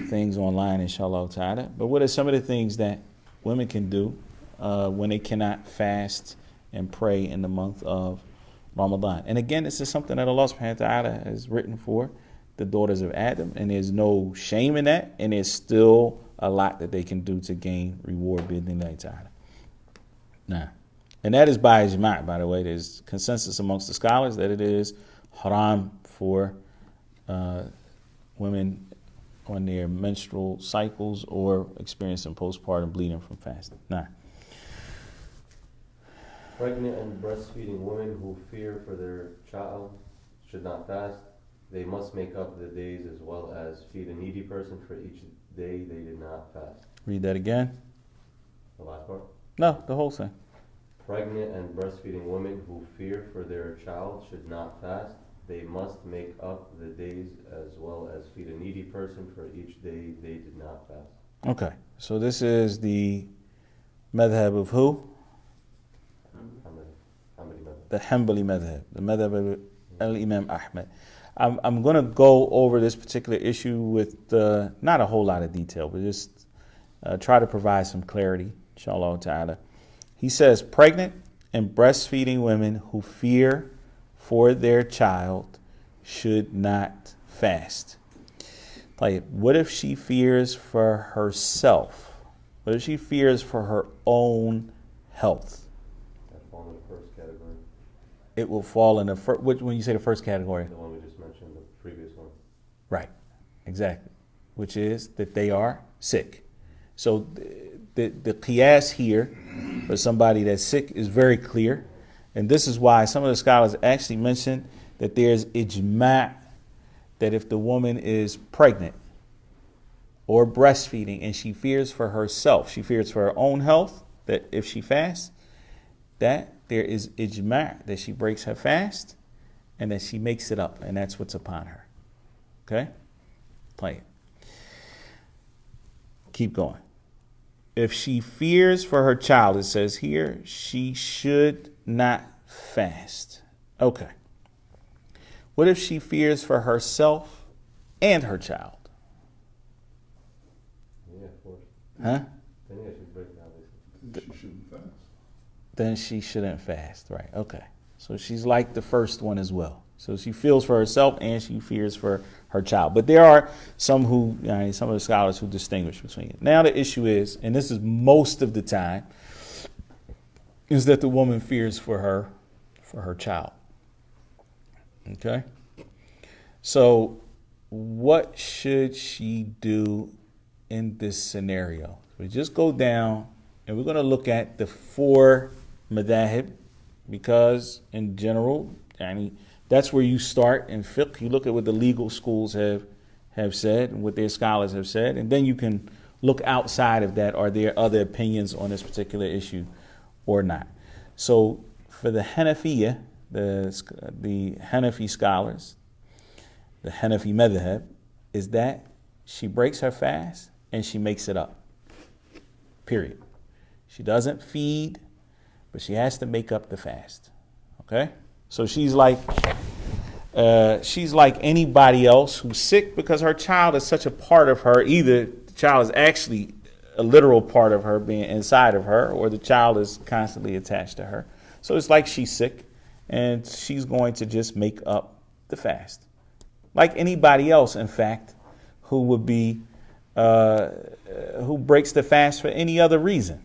things online, inshallah ta'ala. But what are some of the things that women can do when they cannot fast and pray in the month of Ramadan? And again, this is something that Allah subhanahu wa ta'ala has written for the daughters of Adam, and there's no shame in that, and there's still a lot that they can do to gain reward bi'idhnillahi ta'ala. Now, and that is by ijma', by the way. There's consensus amongst the scholars that it is haram for women on their menstrual cycles or experiencing postpartum bleeding from fasting. Now, Pregnant and breastfeeding women who fear for their child should not fast. They must make up the days as well as feed a needy person for each day they did not fast. read that again. The last part. No, the whole thing. Pregnant and breastfeeding women who fear for their child should not fast. They must make up the days as well as feed a needy person for each day they did not fast. Okay, so this is the madhab of who? The Hanbali madhab, the madhab of al-Imam Ahmad. I'm going to go over this particular issue with not a whole lot of detail, but just try to provide some clarity, inshallah ta'ala. He says, pregnant and breastfeeding women who fear for their child should not fast. Like, what if she fears for herself? What if she fears for her own health? That fall in the first category. It will fall in the first. When you say the first category, The one we just mentioned, the previous one. right? Exactly, which is that they are sick. So the qiyas here for somebody that's sick is very clear, and this is why some of the scholars actually mention that there's ijma' that if the woman is pregnant or breastfeeding and she fears for herself, she fears for her own health, that if she fasts, that there is ijma' that she breaks her fast and that she makes it up, and that's what's upon her. Okay? Play it. Keep going. If she fears for her child, it says here, she should not fast. Okay. What if she fears for herself and her child? Yeah, of course. Huh? Then yeah, she's breaking out this. She shouldn't fast. Then she shouldn't fast. Right. Okay. So she's like the first one as well. So she feels for herself and she fears for her child. But there are some some of the scholars who distinguish between it. Now the issue is, and this is most of the time, is that the woman fears for her child. Okay? So what should she do in this scenario? We just go down and we're going to look at the 4 madhahib, because in general, that's where you start in fiqh. You look at what the legal schools have said and what their scholars have said, and then you can look outside of that. Are there other opinions on this particular issue or not? So for the Hanafiya, the Hanafi scholars, the Hanafi madhab, is that she breaks her fast and she makes it up. Period. She doesn't feed, but she has to make up the fast. Okay? So she's like anybody else who's sick, because her child is such a part of her. Either the child is actually a literal part of her being inside of her, or the child is constantly attached to her. So it's like she's sick, and she's going to just make up the fast. Like anybody else, in fact, who would be, who breaks the fast for any other reason.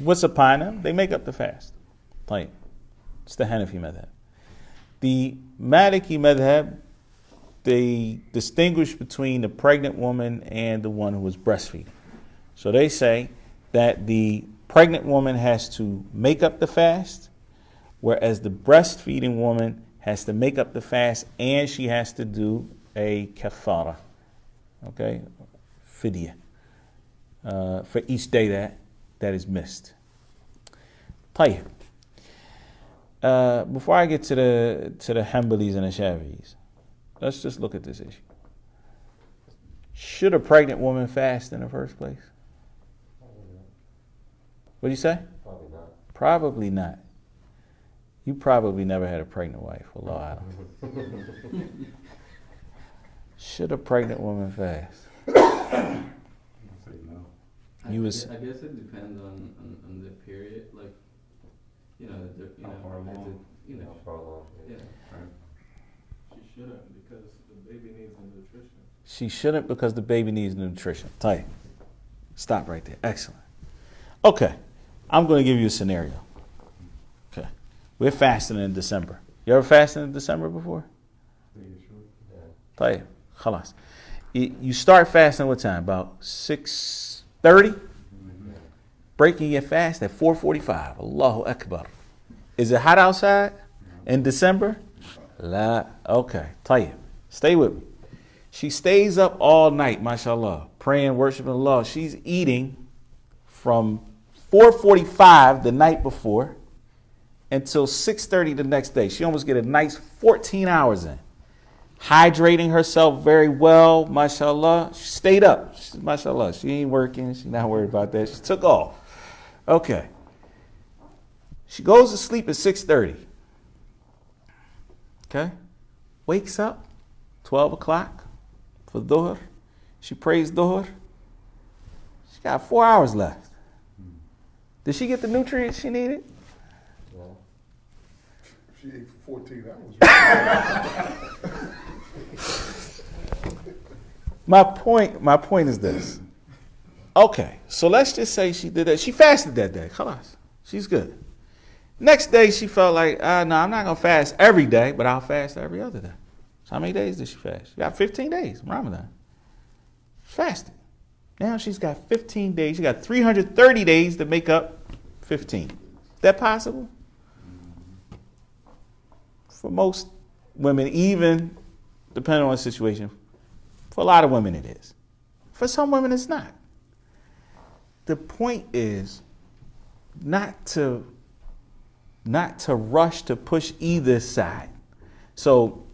What's upon them? They make up the fast. Plain. It's the Hanafi madhab. The Maliki madhab, they distinguish between the pregnant woman and the one who is breastfeeding. So they say that the pregnant woman has to make up the fast, whereas the breastfeeding woman has to make up the fast and she has to do a kafara, okay, fidya, for each day that is missed. Tahir. Before I get to the Hanbalis and the Shafi'is, let's just look at this issue. Should a pregnant woman fast in the first place? Probably not. What do you say? Probably not. Probably not. You probably never had a pregnant wife. Allah. Should a pregnant woman fast? You was. I guess it depends on the period, like, How far along? How far along? yeah. She shouldn't because the baby needs the nutrition. She shouldn't because the baby needs nutrition. Tight. Stop right there. Excellent. Okay. I'm going to give you a scenario. Okay. We're fasting in December. You ever fasted in December before? Tight. Khalas. You start fasting what time? About 6:30? Breaking your fast at 4:45. Allahu Akbar. Is it hot outside in December? La. Okay. Tayyib. Stay with me. She stays up all night, mashallah, praying, worshiping Allah. She's eating from 4:45 the night before until 6:30 the next day. She almost get a nice 14 hours in. Hydrating herself very well, mashallah. She stayed up, mashallah. She ain't working. She's not worried about that. She took off. Okay. She goes to sleep at 6:30. Okay. Wakes up 12 o'clock for Dhuhr. She prays Dhuhr. She got 4 hours left. Did she get the nutrients she needed? No. She ate for 14 hours. My point is this. Okay, so let's just say she did that. She fasted that day. Khalas. She's good. Next day she felt like, no, I'm not going to fast every day, but I'll fast every other day. So how many days did she fast? She got 15 days, Ramadan. Fasted. Now she's got 15 days. She got 330 days to make up 15. That possible? For most women, even depending on the situation, for a lot of women it is. For some women it's not. The point is not to rush to push either side. So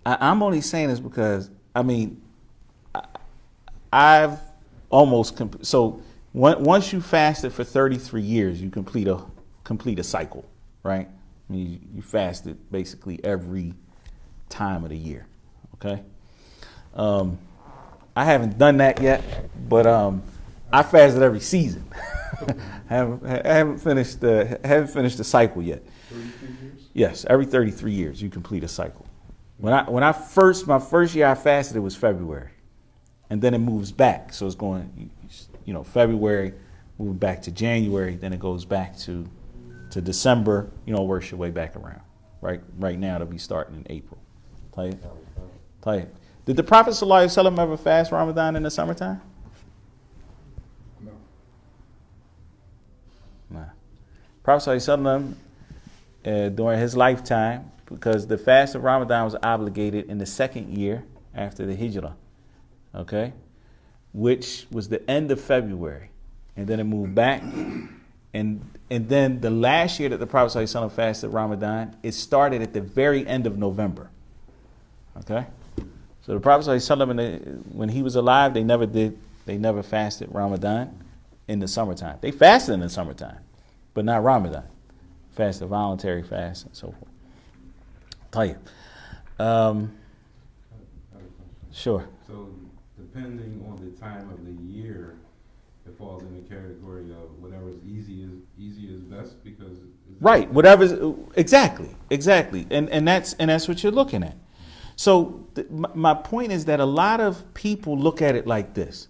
I'm only saying this because, I've almost, once you fasted for 33 years, you complete a cycle, right? You fasted basically every time of the year, okay? I haven't done that yet, but I fasted every season. I haven't finished the cycle yet. 33 years? Yes, every 33 years you complete a cycle. My first year I fasted, it was February, and then it moves back. So it's going, February, moving back to January, then it goes back to December. Works your way back around. Right now it'll be starting in April. Tayyib. Did the Prophet ﷺ ever fast Ramadan in the summertime? No. Nah. Prophet ﷺ, during his lifetime, because the fast of Ramadan was obligated in the second year after the Hijrah, okay, which was the end of February, and then it moved back, and then the last year that the Prophet ﷺ fasted Ramadan, it started at the very end of November, okay. So the Prophet ﷺ, when he was alive, they never fasted Ramadan in the summertime. They fasted in the summertime, but not Ramadan. Fasted voluntary fast and so forth. Tayyib. Sure. So depending on the time of the year, it falls in the category of whatever's easy is best because right, whatever's exactly, and that's what you're looking at. So my point is that a lot of people look at it like this: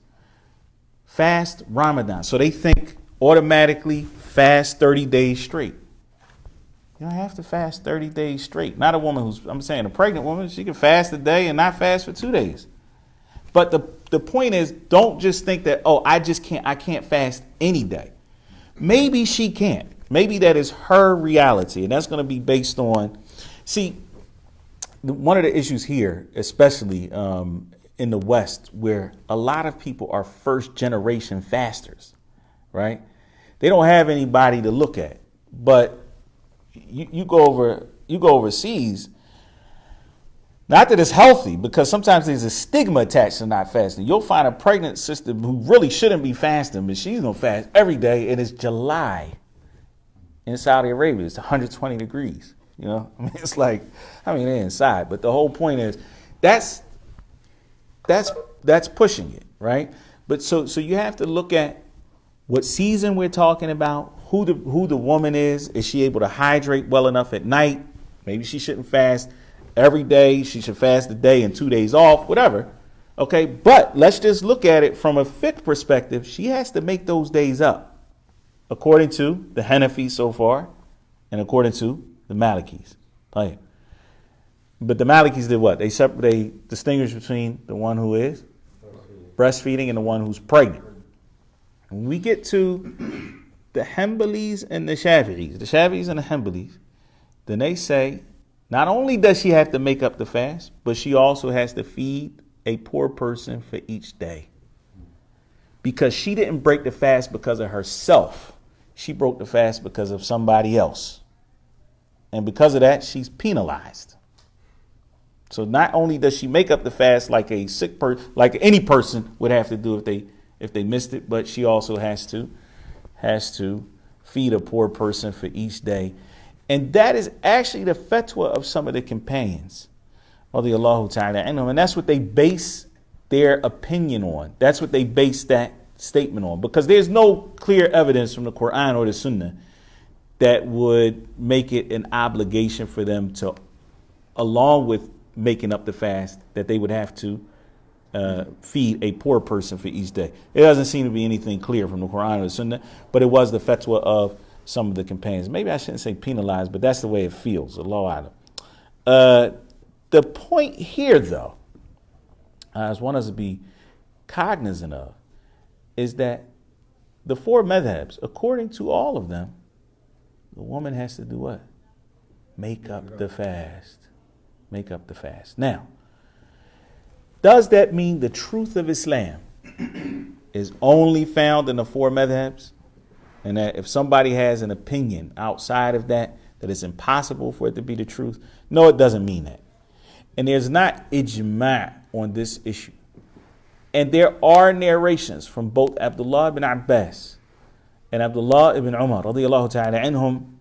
fast Ramadan, so they think automatically fast 30 days straight. You don't have to fast 30 days straight. Not a woman I'm saying a pregnant woman, she can fast a day and not fast for 2 days. But the point is, don't just think that, I can't fast any day. Maybe she can't. Maybe that is her reality, and that's going to be based on, one of the issues here, especially in the West, where a lot of people are first generation fasters, right? They don't have anybody to look at, but you go overseas. Not that it's healthy, because sometimes there's a stigma attached to not fasting. You'll find a pregnant sister who really shouldn't be fasting, but she's gonna fast every day, and it's July. in Saudi Arabia, it's 120 degrees. You know, I mean, it's like, I mean, they're inside, but the whole point is that's pushing it, right? But so you have to look at what season we're talking about, who the woman is. Is she able to hydrate well enough at night? Maybe she shouldn't fast every day. She should fast a day and 2 days off, whatever. Okay, but let's just look at it from a fiqh perspective. She has to make those days up, according to the Hanafis so far, and according to the Malikis. Right. But the Malikis did what? They distinguish between the one who is breastfeeding and the one who's pregnant. When we get to the Hanbalis and the Shafi'is and the Hanbalis, then they say not only does she have to make up the fast, but she also has to feed a poor person for each day. Because she didn't break the fast because of herself. She broke the fast because of somebody else. And because of that, she's penalized. So not only does she make up the fast like a sick person, like any person would have to do if they missed it, but she also has to feed a poor person for each day. And that is actually the fatwa of some of the companions, radiyallahu ta'ala anhum, and that's what they base their opinion on. That's what they base that statement on, because there's no clear evidence from the Quran or the Sunnah that would make it an obligation for them to, along with making up the fast, that they would have to feed a poor person for each day. It doesn't seem to be anything clear from the Quran or the Sunnah, but it was the fatwa of some of the companions. Maybe I shouldn't say penalized, but that's the way it feels. Allahu a'lam. The point here, though, as one has to be cognizant of, is that the four madhabs, according to all of them, the woman has to do what? Make up the fast. Make up the fast. Now, does that mean the truth of Islam is only found in the four madhabs? And that if somebody has an opinion outside of that it's impossible for it to be the truth? No, it doesn't mean that. And there's not ijma' on this issue. And there are narrations from both Abdullah ibn Abbas and Abdullah ibn Umar radiyallahu ta'ala anhum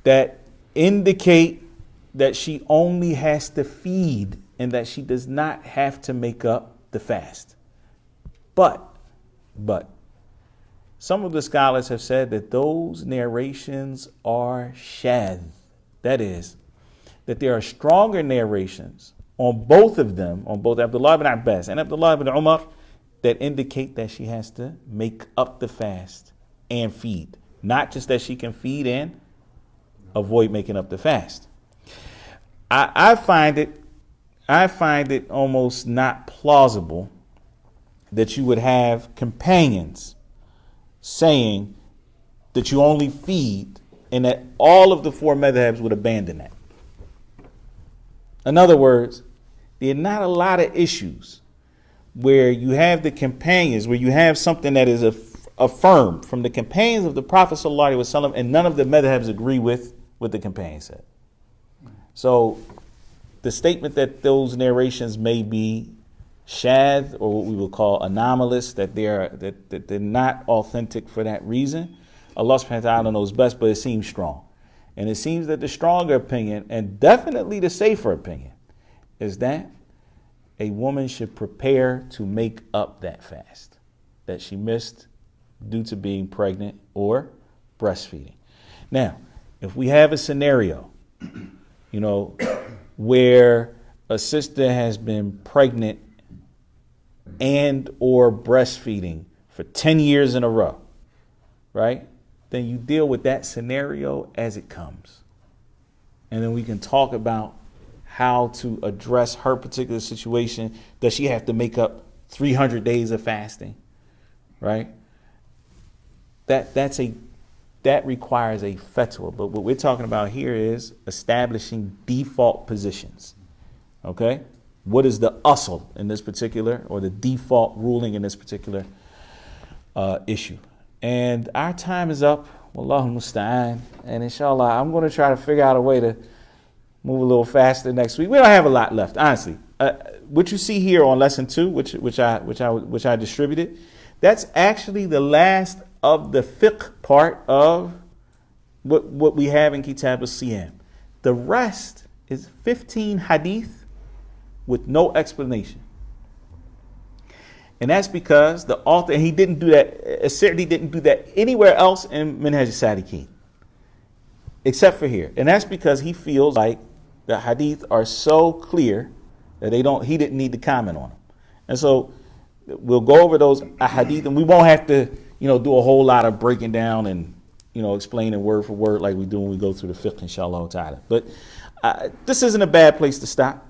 that indicate that she only has to feed and that she does not have to make up the fast. But some of the scholars have said that those narrations are shadh. That is, that there are stronger narrations on both of them, on both Abdullah ibn Abbas and Abdullah ibn Umar, that indicate that she has to make up the fast and feed. Not just that she can feed and avoid making up the fast. I find it almost not plausible that you would have companions saying that you only feed and that all of the four madhabs would abandon that. In other words, there are not a lot of issues where you have the companions, where you have something that is affirmed from the companions of the Prophet ﷺ, and none of the madhabs agree with what the companions said. So the statement that those narrations may be shadh, or what we would call anomalous, that they're not authentic for that reason, Allah subhanahu wa ta'ala knows best, but it seems strong. And it seems that the stronger opinion, and definitely the safer opinion, is that a woman should prepare to make up that fast that she missed due to being pregnant or breastfeeding. Now, if we have a scenario, where a sister has been pregnant and or breastfeeding for 10 years in a row, right? Then you deal with that scenario as it comes. And then we can talk about how to address her particular situation. Does she have to make up 300 days of fasting, right? That requires a fatwa. But what we're talking about here is establishing default positions. Okay? What is the asl in this particular, or the default ruling in this particular issue? And our time is up. Wallahu musta'an. And inshallah, I'm going to try to figure out a way to move a little faster next week. We don't have a lot left, honestly. What you see here on lesson 2, which I distributed, that's actually the last of the fiqh part of what we have in Kitab al-Siyam. The rest is 15 hadith with no explanation. And that's because the author, he didn't do that, As-Sa'di didn't do that anywhere else in Manhaj-us-Salikin, except for here. And that's because he feels like the hadith are so clear that he didn't need to comment on them. And so we'll go over those hadith, and we won't have to, do a whole lot of breaking down and, explaining word for word like we do when we go through the fiqh, inshallah ta'ala. But this isn't a bad place to stop.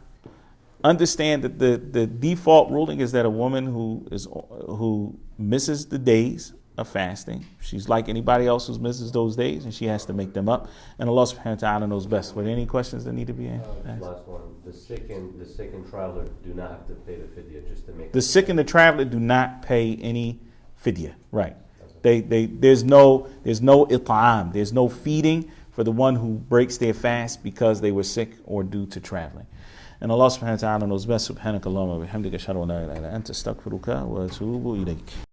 Understand that the default ruling is that a woman who misses the days of fasting, she's like anybody else who misses those days, and she has to make them up. And Allah subhanahu wa ta'ala knows best. Were there any questions that need to be asked? Last one. The sick and traveler do not have to pay the fidya just to make. The sick and the traveler do not pay any fidya. Right. There's no it'am. There's no feeding for the one who breaks their fast because they were sick or due to traveling. And Allah subhanahu wa ta'ala knows best. Subhanakallahumma wa bihamdika ashhadu an la ilaha illa anta astaghfiruka wa atubu ilayk.